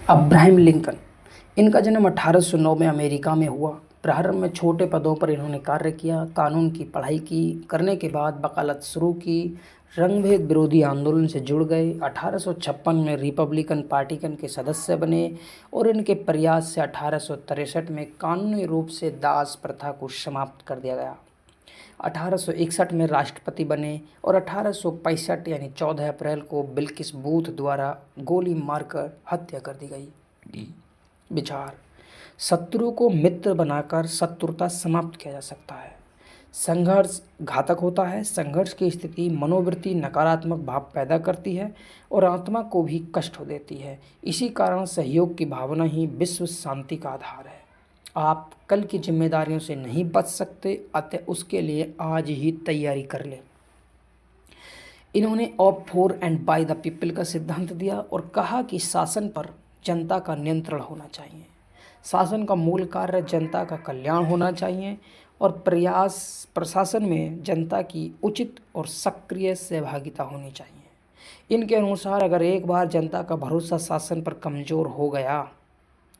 Abraham Lincoln. इनका जन्म 1809 में अमेरिका में हुआ। प्रारंभ में छोटे पदों पर इन्होंने कार्य किया। कानून की पढ़ाई करने के बाद वकालत शुरू की। रंगभेद विरोधी आंदोलन से जुड़ गए। 1856 में रिपब्लिकन पार्टी के सदस्य बने और इनके प्रयास से 1863 में कानूनी रूप से दास प्रथा को समाप्त कर दिया गया। 1861 में राष्ट्रपति बने और 1865 यानी 14 अप्रैल को बिल्किस बूथ द्वारा गोली मारकर हत्या कर दी गई। विचार: शत्रु को मित्र बनाकर शत्रुता समाप्त किया जा सकता है। संघर्ष घातक होता है। संघर्ष की स्थिति मनोवृत्ति नकारात्मक भाव पैदा करती है और आत्मा को भी कष्ट हो देती है। इसी कारण सहयोग की भावना ही विश्व शांति का आधार है। आप कल की जिम्मेदारियों से नहीं बच सकते, अतः उसके लिए आज ही तैयारी कर लें। इन्होंने of for and by the people का सिद्धांत दिया और कहा कि शासन पर जनता का नियंत्रण होना चाहिए। शासन का मूल कार्य जनता का कल्याण होना चाहिए और प्रशासन में जनता की उचित और सक्रिय सहभागिता होनी चाहिए। इनके अनुसार अगर एक बार जनता का भरोसा शासन पर कमज़ोर हो गया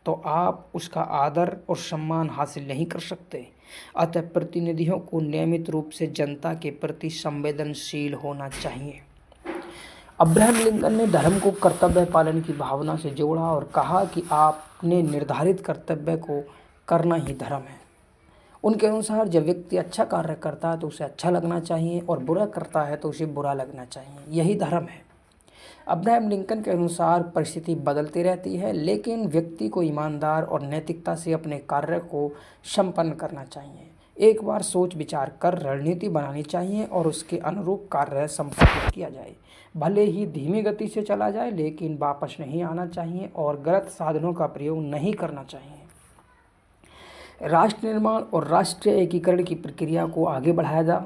तो आप उसका आदर और सम्मान हासिल नहीं कर सकते। अतः प्रतिनिधियों को नियमित रूप से जनता के प्रति संवेदनशील होना चाहिए। अब्राहम लिंकन ने धर्म को कर्तव्य पालन की भावना से जोड़ा और कहा कि आपने निर्धारित कर्तव्य को करना ही धर्म है। उनके अनुसार जब व्यक्ति अच्छा कार्य करता है तो उसे अच्छा लगना चाहिए और बुरा करता है तो उसे बुरा लगना चाहिए, यही धर्म है। अब्राहम लिंकन के अनुसार परिस्थिति बदलती रहती है, लेकिन व्यक्ति को ईमानदार और नैतिकता से अपने कार्य को संपन्न करना चाहिए। एक बार सोच विचार कर रणनीति बनानी चाहिए और उसके अनुरूप कार्य संपादित किया जाए। भले ही धीमी गति से चला जाए, लेकिन वापस नहीं आना चाहिए और गलत साधनों का प्रयोग नहीं करना चाहिए। राष्ट्र निर्माण और राष्ट्रीय एकीकरण की प्रक्रिया को आगे बढ़ाया जा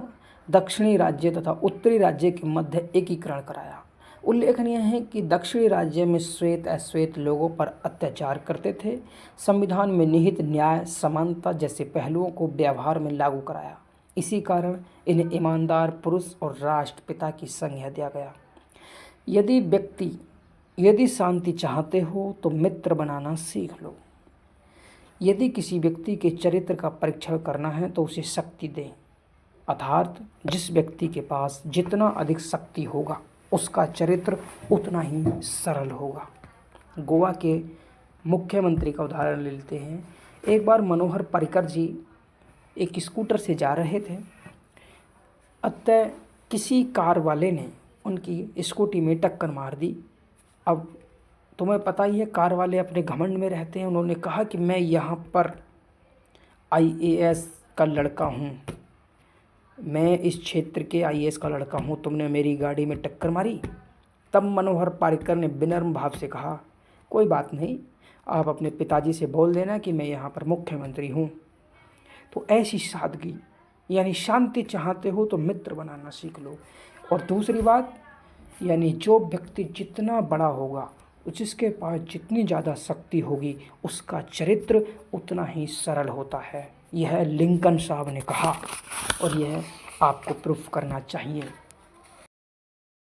दक्षिणी राज्य तथा उत्तरी राज्य के मध्य एकीकरण कराया। उल्लेखनीय है कि दक्षिणी राज्य में श्वेत अश्वेत लोगों पर अत्याचार करते थे। संविधान में निहित न्याय समानता जैसे पहलुओं को व्यवहार में लागू कराया। इसी कारण इन्हें ईमानदार पुरुष और राष्ट्रपिता की संज्ञा दिया गया। यदि शांति चाहते हो तो मित्र बनाना सीख लो। यदि किसी व्यक्ति के चरित्र का परीक्षण करना है तो उसे शक्ति दें, अर्थात जिस व्यक्ति के पास जितना अधिक शक्ति होगा उसका चरित्र उतना ही सरल होगा। गोवा के मुख्यमंत्री का उदाहरण ले लेते हैं। एक बार मनोहर पर्रिकर जी एक स्कूटर से जा रहे थे, अतः किसी कार वाले ने उनकी स्कूटी में टक्कर मार दी। अब तुम्हें पता ही है, कार वाले अपने घमंड में रहते हैं। उन्होंने कहा कि मैं यहाँ पर IAS का लड़का हूँ, मैं इस क्षेत्र के IAS का लड़का हूँ, तुमने मेरी गाड़ी में टक्कर मारी। तब मनोहर पर्रिकर ने विनम्र भाव से कहा, कोई बात नहीं, आप अपने पिताजी से बोल देना कि मैं यहाँ पर मुख्यमंत्री हूँ। तो ऐसी सादगी, यानी शांति चाहते हो तो मित्र बनाना सीख लो। और दूसरी बात, यानी जो व्यक्ति जितना बड़ा होगा, जिसके पास जितनी ज़्यादा शक्ति होगी, उसका चरित्र उतना ही सरल होता है। यह लिंकन साहब ने कहा और यह आपको प्रूफ करना चाहिए।